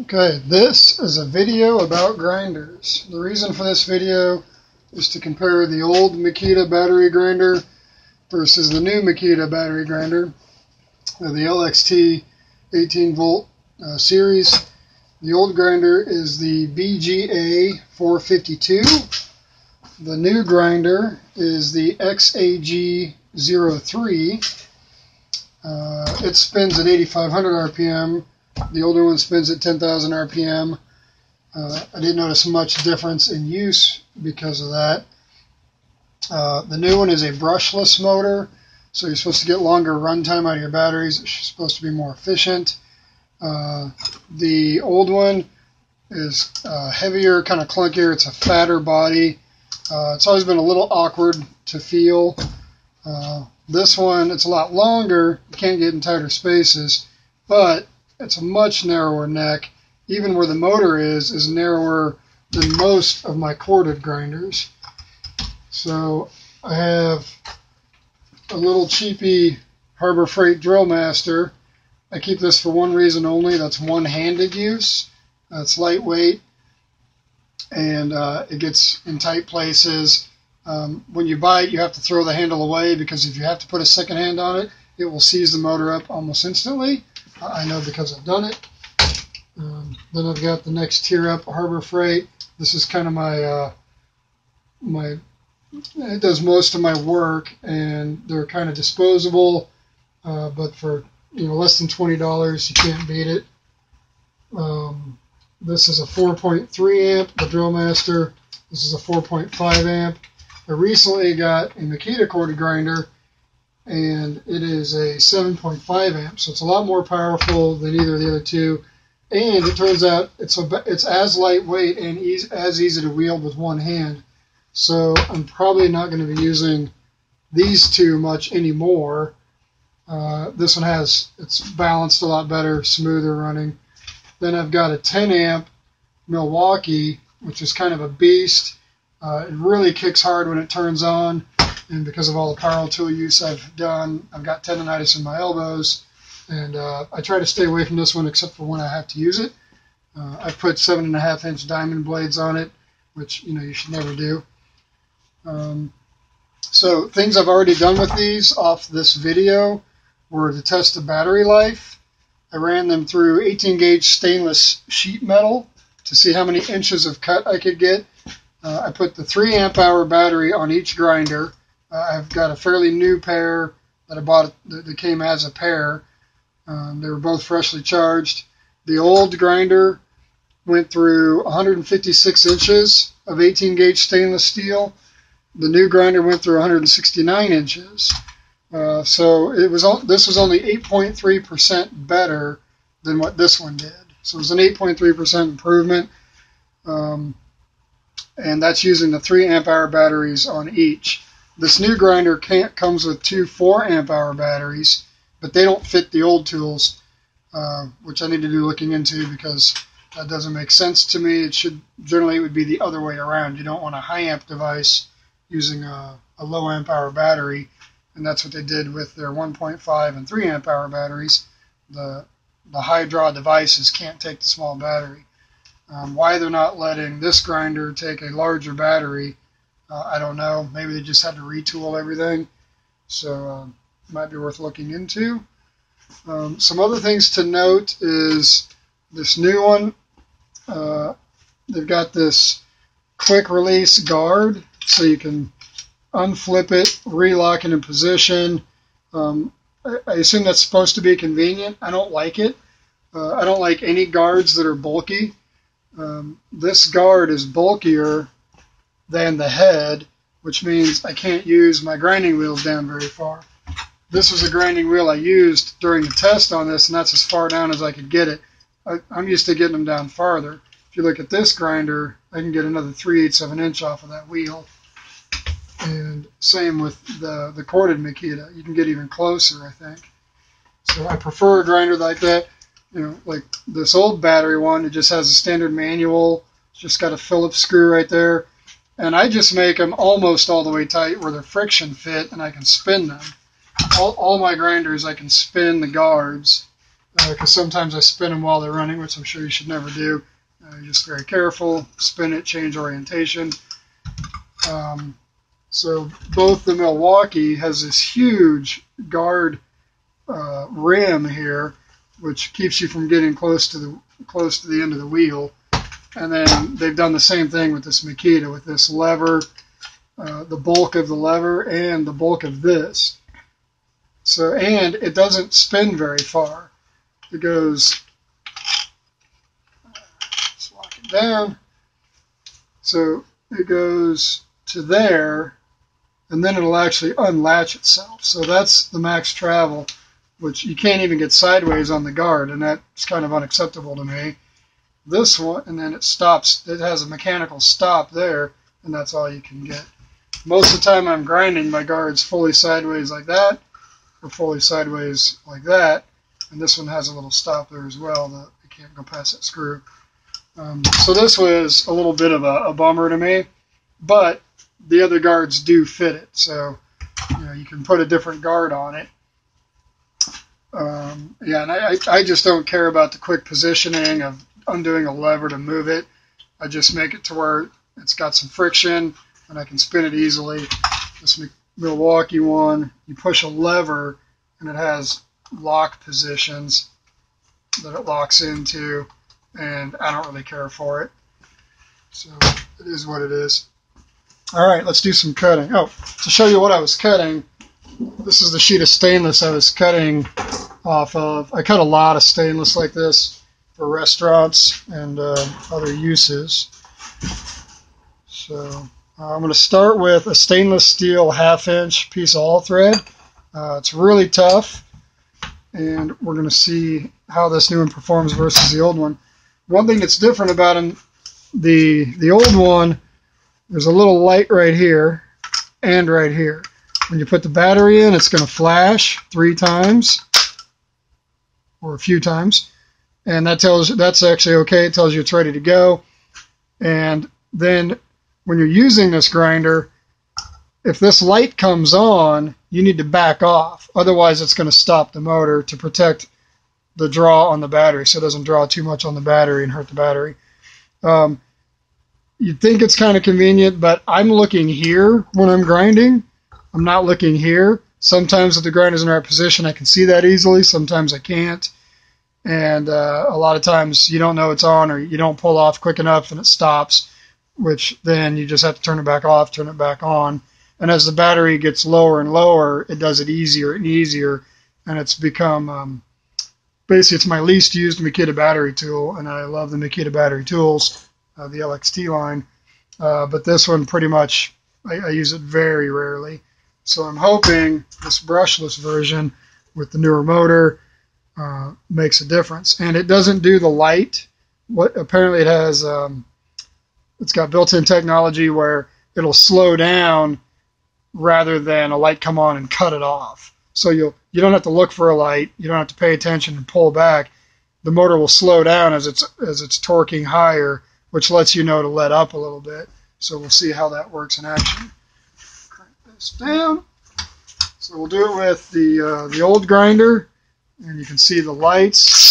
Okay, this is a video about grinders. The reason for this video is to compare the old Makita battery grinder versus the new Makita battery grinder, the LXT 18 volt series. The old grinder is the XAG04. The new grinder is the XAG03. It spins at 8,500 RPM. The older one spins at 10,000 RPM. I didn't notice much difference in use because of that. The new one is a brushless motor, so you're supposed to get longer runtime out of your batteries. It's supposed to be more efficient. The old one is heavier, kind of clunkier. It's a fatter body. It's always been a little awkward to feel. This one, it's a lot longer. You can't get in tighter spaces, but it's a much narrower neck. Even where the motor is narrower than most of my corded grinders. So I have a little cheapy Harbor Freight Drill Master. I keep this for one reason only. That's one-handed use. It's lightweight, and it gets in tight places. When you buy it, you have to throw the handle away, because if you have to put a second hand on it, it will seize the motor up almost instantly. I know because I've done it. Then I've got the next tier up, Harbor Freight. This is kind of it does most of my work, and they're kind of disposable, but for less than $20, you can't beat it. This is a 4.3 amp, the Drill Master. This is a 4.5 amp. I recently got a Makita corded grinder, and it is a 7.5 amp, so it's a lot more powerful than either of the other two. And it turns out it's as lightweight and as easy to wield with one hand. So I'm probably not going to be using these two much anymore. This one it's balanced a lot better, smoother running. Then I've got a 10 amp Milwaukee, which is kind of a beast. It really kicks hard when it turns on, and because of all the power tool use I've done, I've got tendonitis in my elbows, and I try to stay away from this one except for when I have to use it. I've put 7.5-inch diamond blades on it, which you should never do. So things I've already done with these off this video were to test the battery life. I ran them through 18 gauge stainless sheet metal to see how many inches of cut I could get. I put the 3 amp hour battery on each grinder. I've got a fairly new pair that I bought that came as a pair. They were both freshly charged. The old grinder went through 156 inches of 18 gauge stainless steel. The new grinder went through 169 inches. So this was only 8.3% better than what this one did. So it was an 8.3% improvement. And that's using the 3 amp hour batteries on each. This new grinder comes with 2 4 amp hour batteries, but they don't fit the old tools, which I need to do looking into, because that doesn't make sense to me. Generally it would be the other way around. You don't want a high amp device using a low amp hour battery, and that's what they did with their 1.5 and 3 amp hour batteries. The high draw devices can't take the small battery. Why they're not letting this grinder take a larger battery, I don't know. Maybe they just had to retool everything. So it might be worth looking into. Some other things to note is this new one. They've got this quick release guard, so you can unflip it, relock it in position. I assume that's supposed to be convenient. I don't like it. I don't like any guards that are bulky. This guard is bulkier than the head, which means I can't use my grinding wheels down very far. This was a grinding wheel I used during the test on this, and that's as far down as I could get it. I'm used to getting them down farther. If you look at this grinder, I can get another 3/8 of an inch off of that wheel. And same with the corded Makita. You can get even closer, I think. So I prefer a grinder like that. Like this old battery one, it just has a standard manual. It's just got a Phillips screw right there. And I just make them almost all the way tight where they're friction fit, and I can spin them. All my grinders, I can spin the guards, because sometimes I spin them while they're running, which I'm sure you should never do. You're just very careful, spin it, change orientation. So both the Milwaukee has this huge guard rim here, which keeps you from getting close to the end of the wheel. And then they've done the same thing with this Makita, with this lever, the bulk of the lever and the bulk of this. So, and it doesn't spin very far. It goes, let's lock it down. So it goes to there, and then it'll actually unlatch itself. So that's the max travel, which you can't even get sideways on the guard, and that's kind of unacceptable to me. This one, and then it stops. It has a mechanical stop there, and that's all you can get. Most of the time I'm grinding, my guard's fully sideways like that, or fully sideways like that, and this one has a little stop there as well that you can't go past that screw. So this was a little bit of a bummer to me, but the other guards do fit it, so you can put a different guard on it. Yeah, and I just don't care about the quick positioning of undoing a lever to move it. I just make it to where it's got some friction and I can spin it easily. This Milwaukee one, you push a lever and it has lock positions that it locks into, and I don't really care for it. So it is what it is. All right, let's do some cutting. Oh, to show you what I was cutting, this is the sheet of stainless I was cutting off of. I cut a lot of stainless like this for restaurants and other uses. So I'm going to start with a stainless steel 1/2-inch piece of all thread. It's really tough, and we're going to see how this new one performs versus the old one. One thing that's different about the old one, there's a little light right here and right here. When you put the battery in, it's going to flash 3 times or a few times, and that's actually okay. It tells you it's ready to go. And then when you're using this grinder, if this light comes on, you need to back off. Otherwise, it's going to stop the motor to protect the draw on the battery, so it doesn't draw too much on the battery and hurt the battery. You'd think it's kind of convenient, but I'm looking here when I'm grinding. I'm not looking here. Sometimes if the grinder's in the right position, I can see that easily. Sometimes I can't. And a lot of times you don't know it's on, or you don't pull off quick enough and it stops, which then you just have to turn it back off, turn it back on. And as the battery gets lower and lower, it does it easier and easier. And it's become, basically it's my least used Makita battery tool, and I love the Makita battery tools, the LXT line. But this one pretty much, I use it very rarely. So I'm hoping this brushless version with the newer motor makes a difference. And it doesn't do the light. Apparently it has, it's got built-in technology where it'll slow down rather than a light come on and cut it off. So you don't have to look for a light. You don't have to pay attention and pull back. The motor will slow down as it's torquing higher, which lets you know to let up a little bit. So we'll see how that works in action. Crank this down. So we'll do it with the old grinder, and you can see the lights.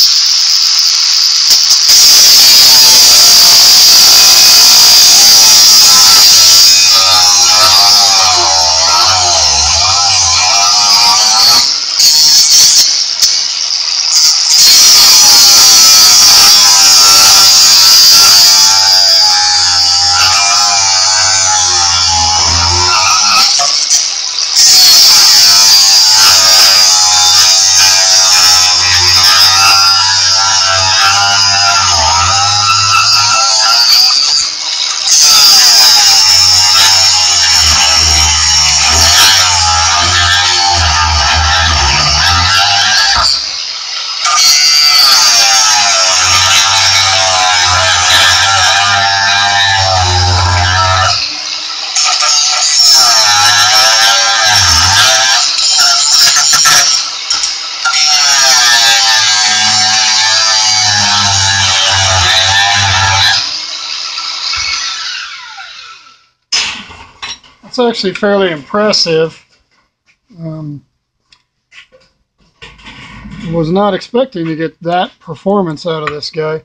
It's actually fairly impressive. Was not expecting to get that performance out of this guy.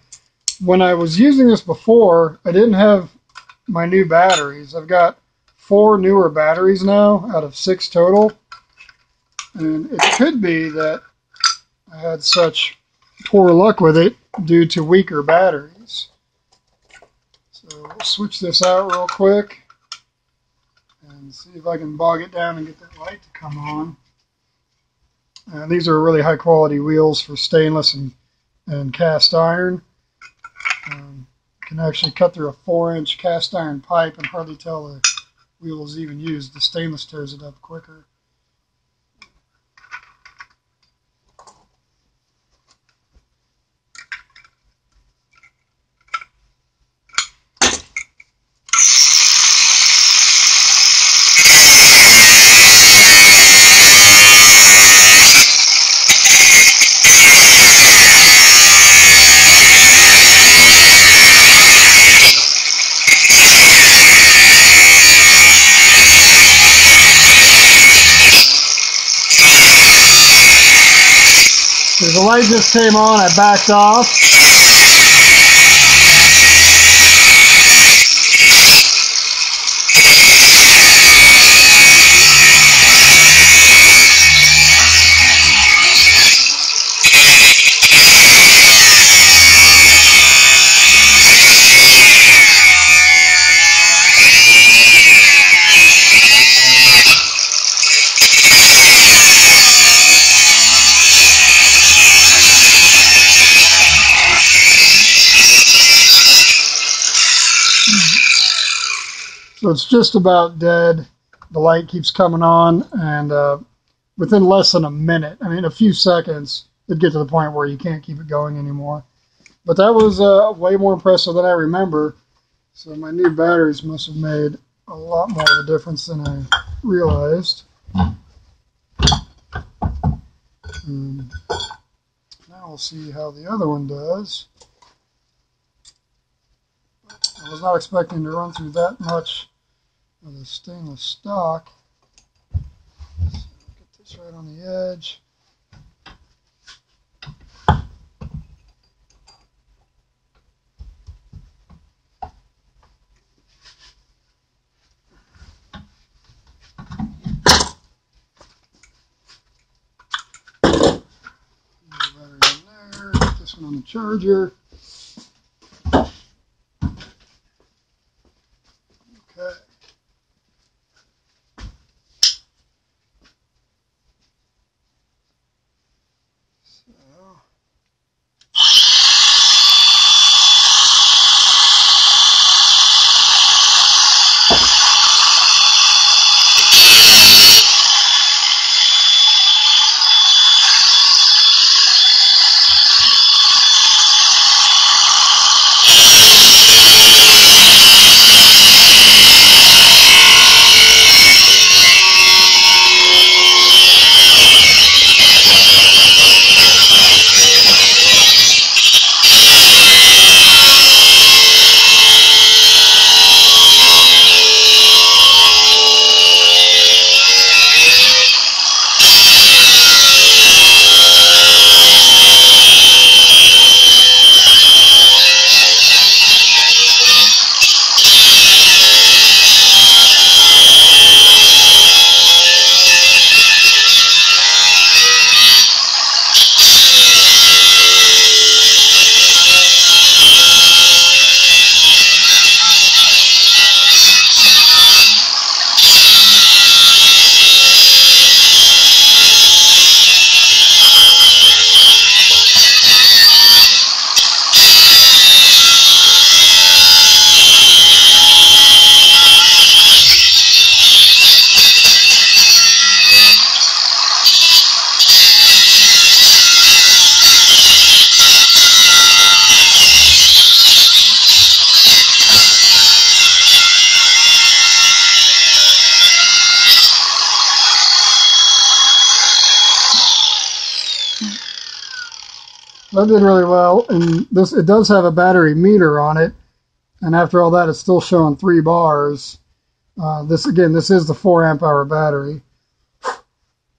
When I was using this before, I didn't have my new batteries. I've got 4 newer batteries now out of 6 total. And it could be that I had such poor luck with it due to weaker batteries. So we'll switch this out real quick and see if I can bog it down and get that light to come on. These are really high quality wheels for stainless and cast iron. You can actually cut through a 4-inch cast iron pipe and hardly tell the wheel is even used. The stainless tears it up quicker. The light just came on, I backed off. So it's just about dead. The light keeps coming on, and within less than a minute, I mean a few seconds, it'd get to the point where you can't keep it going anymore. But that was way more impressive than I remember. So my new batteries must have made a lot more of a difference than I realized. Now we'll see how the other one does. I was not expecting to run through that much of the stainless stock. So get this right on the edge. Get this one on the charger. Okay. That did really well, and it does have a battery meter on it, and after all that, it's still showing 3 bars. This is the 4 amp hour battery.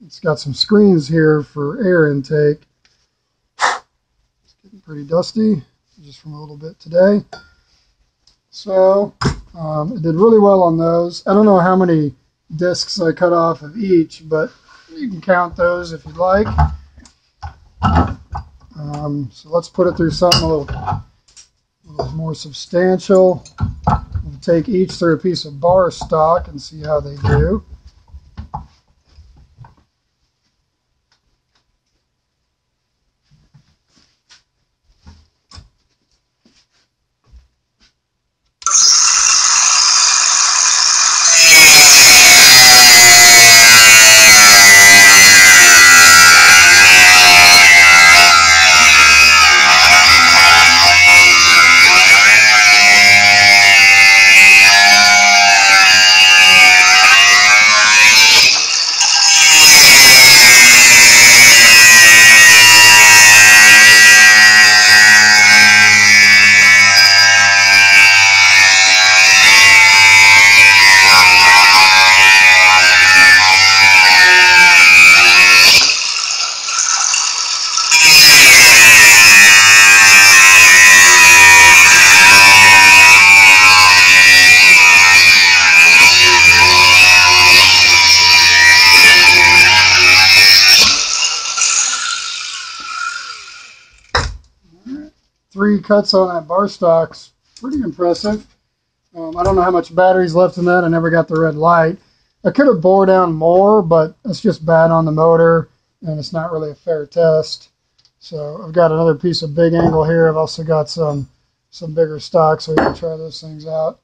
It's got some screens here for air intake. Getting pretty dusty just from a little bit today. So it did really well on those. I don't know how many discs I cut off of each, but you can count those if you'd like. So let's put it through something a little more substantial. We'll take each through a piece of bar stock and see how they do. Three cuts on that bar stock's pretty impressive. I don't know how much battery's left in that. I never got the red light. I could have bore down more, but it's just bad on the motor, and it's not really a fair test. So I've got another piece of big angle here. I've also got some bigger stock, so we can try those things out.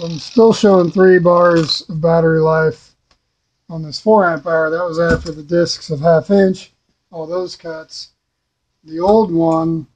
I'm still showing 3 bars of battery life on this 4 amp hour. That was after the discs of 1/2 inch, all those cuts. The old one